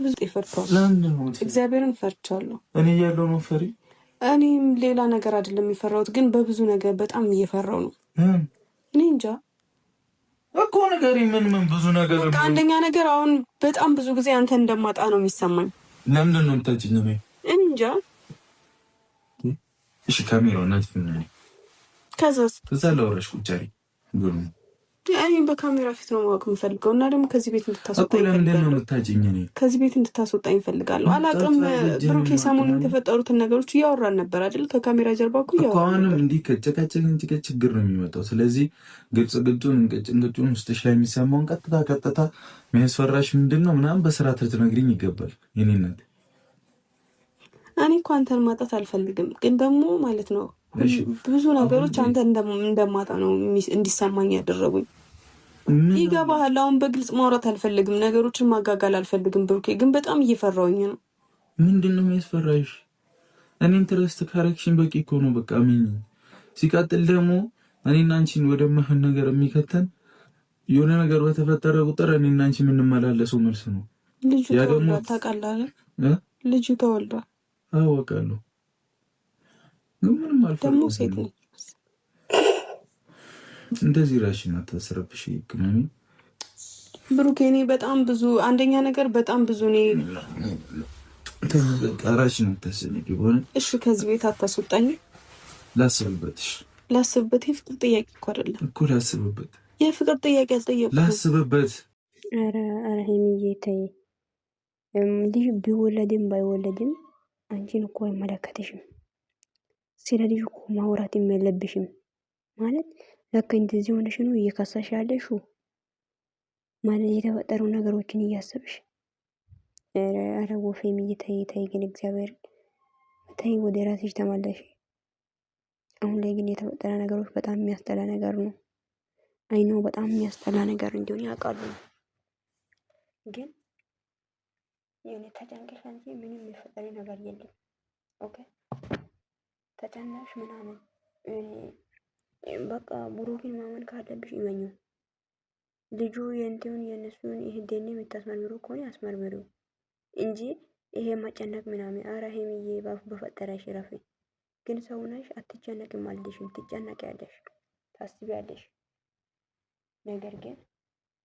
ብዙ ይፈርቷል። ለምንድን ነው እግዚአብሔርን ፈርቻለሁ። እኔ ያለው ነው ፈሪ። እኔም ሌላ ነገር አይደለም የሚፈራውት፣ ግን በብዙ ነገር በጣም እየፈራው ነው። እኔ እንጃ እኮ ነገር ምን ብዙ ነገር አንደኛ ነገር አሁን በጣም ብዙ ጊዜ አንተ እንደማጣ ነው የሚሰማኝ። ለምንድን ነው የምታጭኝ? ነው እንጃ። እሺ ካሜራው ነጥፍ ነው። ከዛ ለወረሽ ቁጫሪ ጉሩ እኔ በካሜራ ፊት ነው ማወቅ የምፈልገው እና ደግሞ ከዚህ ቤት እንድታስወጣኝ እኮ ለምንድን ነው የምታጭኝ? እኔ ከዚህ ቤት እንድታስወጣኝ እፈልጋለሁ። አላቅም ብሩኬ፣ ሰሞኑን የተፈጠሩትን ነገሮች እያወራን ነበር አይደል? ከካሜራ ጀርባ እኮ አሁንም እንዲህ ከጨቃጨቅን ችግር ነው የሚመጣው። ስለዚህ ግልጽ ግልጹን እንቅጭን ውስጥሽ ላይ የሚሰማውን ቀጥታ የሚያስፈራሽ ምንድን ነው ምናምን በስርዓት ልትነግሪኝ ይገባል። የኔነት እኔ እኮ አንተን ማጣት አልፈልግም፣ ግን ደግሞ ማለት ነው ብዙ ነገሮች አንተ እንደማጣ ነው እንዲሰማኝ ያደረጉኝ። ይገባሃል? አሁን በግልጽ ማውራት አልፈልግም፣ ነገሮችን ማጋጋል አልፈልግም። ብሩኬ ግን በጣም እየፈራውኝ ነው። ምንድን ነው የሚያስፈራሽ? እኔን ትረስት ካረክሽን በቂ እኮ ነው። በቃ ምን ሲቀጥል ደግሞ እኔና አንቺን ወደማይሆን ነገር የሚከተን የሆነ ነገር በተፈጠረ ቁጥር እኔና አንቺ የምንመላለሰው መልስ ነው። ልጁ ተወልዷል፣ ታውቃለህ? ልጁ ተወልዷል። አወቃለሁ፣ ግን ምንም አልፈራም። ደግሞ ሴት ነች። እንደዚህ ራሽን አታስረብሽ ይቅመሚ ብሩኬ። እኔ በጣም ብዙ አንደኛ ነገር በጣም ብዙ እኔ ራሽን አታስነቂ ሆነ። እሺ ከዚህ ቤት አታስወጣኝ። ላስብበትሽ ላስብበት። የፍቅር ጥያቄ እኮ አይደለም እኮ ላስብበት። የፍቅር ጥያቄ አልጠየቅኩም። ላስብበት። ኧረ ሀይሚዬ ተይ። ልጅ ቢወለድም ባይወለድም አንቺን እኮ አይመለከትሽም። ስለ ልጅ እኮ ማውራትም የለብሽም ማለት ለካ እንደዚህ ሆነሽ ነው እየከሳሽ ያለሽው ማለት የተፈጠሩ ነገሮችን እያሰብሽ። ኧረ ወፌምዬ ተይ ግን እግዚአብሔር ተይ፣ ወደ ራስሽ ተመለሽ። አሁን ላይ ግን የተፈጠረ ነገሮች በጣም የሚያስጠላ ነገር ነው። አይኖ በጣም የሚያስጠላ ነገር እንዲሆን ያውቃሉ፣ ግን የኔ ተጨንቀሽ አንቺ ምንም የሚፈጠር ነገር የለም። ኦኬ ተጨናሽ ምናምን በቃ ብሩክን ማመን ካለብሽ ይመኙ። ልጁ የእንትውን የእነሱን ይሄን የምታስመርምሩ ከሆነ ያስመርምሩ እንጂ ይሄ መጨነቅ ምናምን። አረ ሀይሚዬ በፈጠረሽ ረፊ። ግን ሰውነሽ አትጨነቅም አልልሽም፣ ትጨነቂያለሽ፣ ታስቢያለሽ። ነገር ግን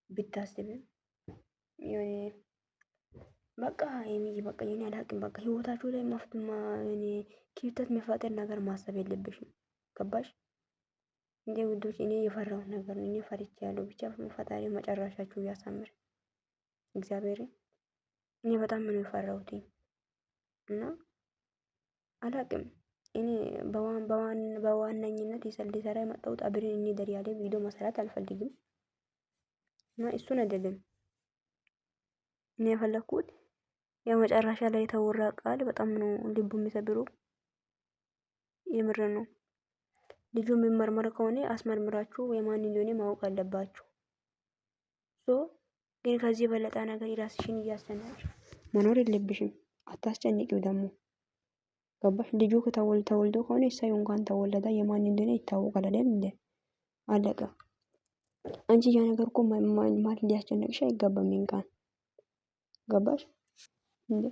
ብታስብም የሆነ በቃ ሀይሚዬ በቃ የኔ አላቅም። በቃ ህይወታችሁ ላይ ማፍትማ እኔ ክፍተት የሚፈጠር ነገር ማሰብ የለብሽም። ገባሽ እንዴ ውዶች? እኔ የፈራው ነገር ነው። እኔ ፈርቼ ያለው ብቻ ፈጣሪ መጨረሻችሁ ያሳምር እግዚአብሔር። እኔ በጣም ነው የፈራሁት እና አላቅም። እኔ በዋናኝነት ሊሰራ የመጣሁት አብረን እንደር ያለ ቪዲዮ መሰራት አልፈልግም እና እሱን አይደለም እኔ የፈለኩት። የመጨረሻ ላይ የተወራ ቃል በጣም ነው ልቡ የሚሰብረው። የምር ነው። ልጁ የሚመርመር ከሆነ አስመርምራችሁ የማን እንደሆነ ማወቅ አለባችሁ። ግን ከዚህ የበለጠ ነገር ራስሽን እያስጨነቅሽ መኖር የለብሽም። አታስጨንቂው ደግሞ ገባሽ? ልጁ ተወልዶ ከሆነ እሳዩ እንኳን ተወለደ የማን እንደሆነ ይታወቃል አይደል እንዴ? አለቀ። አንቺ ያ ነገር እኮ ማለት ሊያስጨንቅሽ አይገባም። እንኳን ገባሽ እንዴ?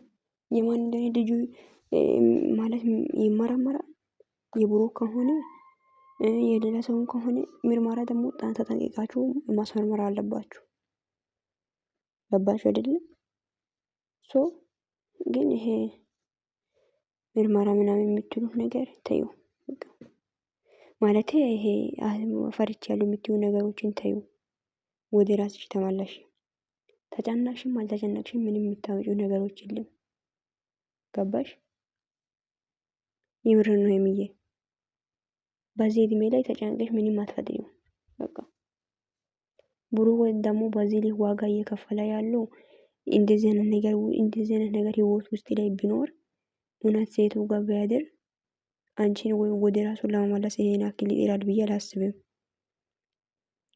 የማን እንደሆነ ልጁ ማለት ይመረመራል። የብሩክ ከሆነ የሌላ ሰው ከሆነ ምርመራ ደግሞ ተጠንቅቃችሁ ማስመርመር አለባችሁ። ገባችሁ አይደለም? ግን ይሄ ምርመራ ምናምን የምትሉት ነገር ተዩ። ማለት ይሄ ፈርቻ ያለው የምትዩ ነገሮችን ተዩ። ወደ ራስሽ ተመለሽ። ተጨናሽም አልተጨነቅሽም ምንም የምታወጪው ነገሮች የለም። ገባሽ? ይምር ነው የሚዬ በዚህ እድሜ ላይ ተጨንቀሽ ምንም አትፈጥሪው። በቃ ብሩክ ደግሞ በዚህ ላይ ዋጋ እየከፈለ ያለው እንደዚህ አይነት ነገር ህይወት ውስጥ ላይ ቢኖር እውነት ሴቱ ጋር ቢያድር አንቺን ወይ ወደ ራሱ ለመመለስ ይሄን አክል ይላል ብዬ አላስብም።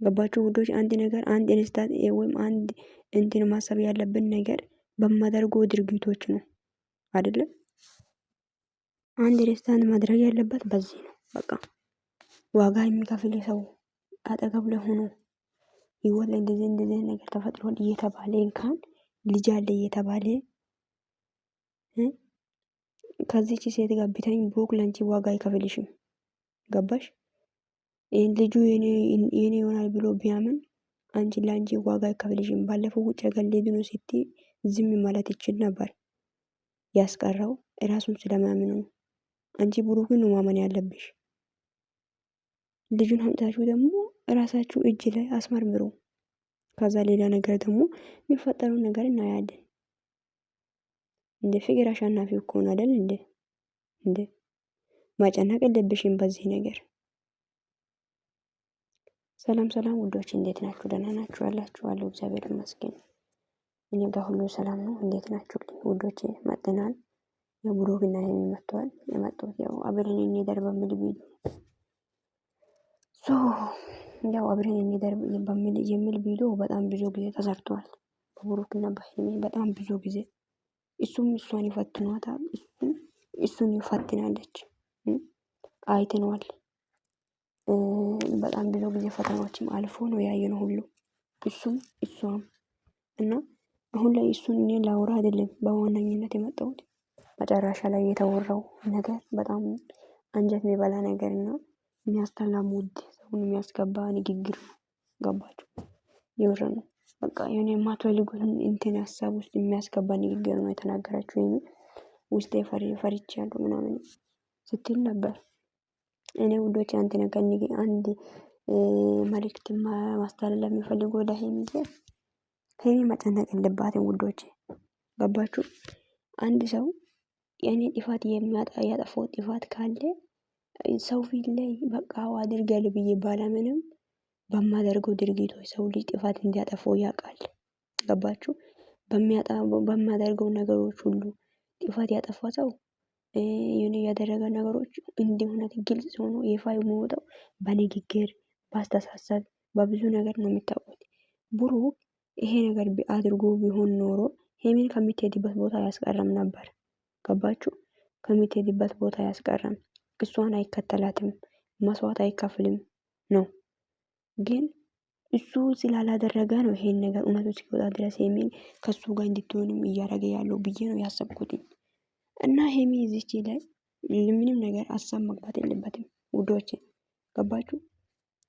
ገባችሁ ውዶች? አንድ ነገር አንድ ኢንስታንት ወይም አንድ እንትን ማሰብ ያለብን ነገር በማደርገው ድርጊቶች ነው አይደለም። አንድ ኢንስታንት ማድረግ ያለበት በዚህ ነው። በቃ ዋጋ የሚከፍል ሰው አጠገብ ላይ ሆኖ ህይወት ላይ እንደዚህ ነገር ተፈጥሯል እየተባለ እንኳን ልጅ አለ እየተባለ ከዚች ሴት ጋር ቢተኝ ብሩክ ለአንቺ ዋጋ አይከፍልሽም። ገባሽ? ይህን ልጁ የኔ ይሆናል ብሎ ቢያምን አንቺ ለአንቺ ዋጋ አይከፍልሽም። ባለፈው ውጭ ሀገር ልሄድ ነው ስትይ ዝም ማለት ይችል ነበር። ያስቀረው እራሱን ስለማያምን ነው። አንቺ ብሩክን ነው ማመን ያለብሽ። ልጁን አምጣችሁ ደግሞ እራሳችሁ እጅ ላይ አስመርምሩ። ከዛ ሌላ ነገር ደግሞ የሚፈጠረውን ነገር እናያለን። እንደ ፍቅር አሸናፊ እኮ ነው አይደል? እንደ ማጨነቅ የለብሽም በዚህ ነገር። ሰላም ሰላም ውዶች፣ እንዴት ናችሁ? ደህና ናችሁ? ያላችኋለሁ። እግዚአብሔር ይመስገን እኔ ጋር ሁሉ ሰላም ነው። እንዴት ናችሁ ውዶቼ? መጥተናል። የብሩክና ሀይሚ መጥተዋል። የመጡት ያው አብረን እንደር በሚል ቪዲዮ ያው አብረን እንደር በሚል የሚል ቪዲዮ በጣም ብዙ ጊዜ ተሰርቷል። በብሩክና በሀይሚ በጣም ብዙ ጊዜ እሱም እሷን ይፈትኗታል፣ እሱን ይፈትናለች። አይተነዋል። በጣም ብዙ ጊዜ ፈተናዎችም አልፎ ነው ያየነው ሁሉ እሱም እሷም እና አሁን ላይ እሱን እኔ ላውራ አይደለም በዋነኝነት የመጣሁት መጨረሻ ላይ የተወራው ነገር በጣም አንጀት የሚበላ ነገር እና የሚያስጠላ ሙድ ሰውን የሚያስገባ ንግግር ነው። ገባችሁ? የምር ነው። በቃ የሆነ የማትፈልጉትን እንትን ሀሳብ ውስጥ የሚያስገባ ንግግር ነው የተናገራችሁ። ወይም ውስጤ ፈርቻለሁ ምናምን ስትል ነበር። እኔ ውዶች አንድ ነገር አንድ መልእክት ማስተላለፍ የሚፈልገው ሀይሚ መጨነቅ የለባትም ውዶች። ገባችሁ? አንድ ሰው የኔ ጥፋት ያጠፋው ጥፋት ካለ ሰው ፊት ላይ በቃ አድርጋለሁ ብዬ ባላምንም በማደርገው ድርጊቶች ሰው ልጅ ጥፋት እንዲያጠፋው ያውቃል። ገባችሁ? በማደርገው ነገሮች ሁሉ ጥፋት ያጠፋ ሰው የሆነ ያደረገ ነገሮች እንዲሆነት ግልጽ ሆኖ ይፋ የሚወጣው በንግግር፣ በአስተሳሰብ፣ በብዙ ነገር ነው የሚታወቁት። ብሩክ ይሄ ነገር አድርጎ ቢሆን ኖሮ ሀይሚን ከምትሄድበት ቦታ ያስቀረም ነበር። ገባችሁ? ከምትሄድበት ቦታ ያስቀረም፣ እሷን አይከተላትም፣ መስዋዕት አይከፍልም ነው። ግን እሱ ስላላደረገ ነው ይሄን ነገር እውነቱ እስኪወጣ ድረስ ሀይሚን ከሱ ጋር እንድትሆንም እያደረገ ያለው ብዬ ነው ያሰብኩት። እና ሀይሚ እዚች ላይ ምንም ነገር ሀሳብ መግባት የለበትም ውዶች። ገባችሁ?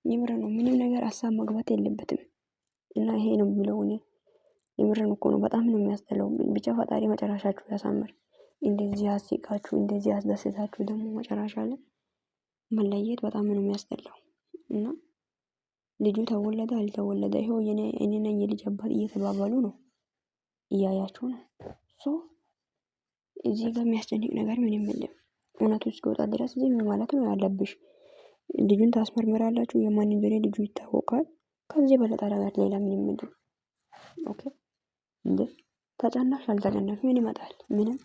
የምር ነው። ምንም ነገር ሀሳብ መግባት የለበትም። እና ይሄ ነው የሚለው እኔ የምርን እኮ ነው። በጣም ነው የሚያስጠላው። ብቻ ፈጣሪ መጨረሻችሁ ያሳምር። እንደዚህ አስቃችሁ እንደዚህ አስደስታችሁ ደግሞ መጨረሻ ላይ መለየት በጣም ነው የሚያስጠላው። እና ልጁ ተወለደ አልተወለደ ይኸው እኔ ነኝ የልጅ አባት እየተባባሉ ነው፣ እያያችሁ ነው። እዚህ ጋር የሚያስጨንቅ ነገር ምንም የለም። እውነቱ እስኪወጣ ድረስ ዝም ማለት ነው ያለብሽ። ልጁን ታስመርምራላችሁ። የማን እንደሆነ ልጁ ይታወቃል። ከዚህ በለጠ ነገር ሌላ ምንም የለም። ኦኬ እንዴ ተጨናሽ አልተጨናሽ ምን ይመጣል? ምንም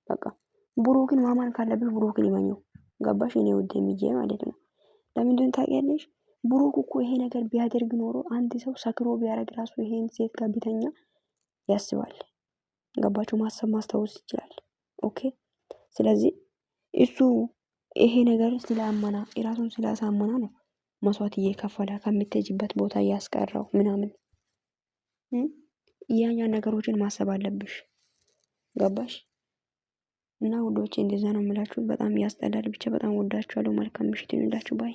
በቃ ብሩክን ማማን ካለብሽ ብሩክን ይመኘው። ገባሽ? እኔ ውድ የሚዬ ማለት ነው። ለምንድን ታውቂያለሽ? ብሩክ እኮ ይሄ ነገር ቢያደርግ ኖሮ አንድ ሰው ሰክሮ ቢያደርግ ራሱ ይሄን ሴት ጋር ቢተኛ ያስባል። ገባችሁ? ማሰብ ማስታወስ ይችላል። ኦኬ ስለዚህ እሱ ይሄ ነገር ስላመና የራሱን ስላሳመና ነው መስዋዕት እየከፈለ ከምትሄጂበት ቦታ እያስቀረው ምናምን ያኛ ነገሮችን ማሰብ አለብሽ። ገባሽ? እና ውዶቼ እንደዛ ነው የምላችሁ። በጣም ያስጠላል። ብቻ በጣም ወዳችኋለሁ። መልካም ምሽት ይሁንላችሁ ባይ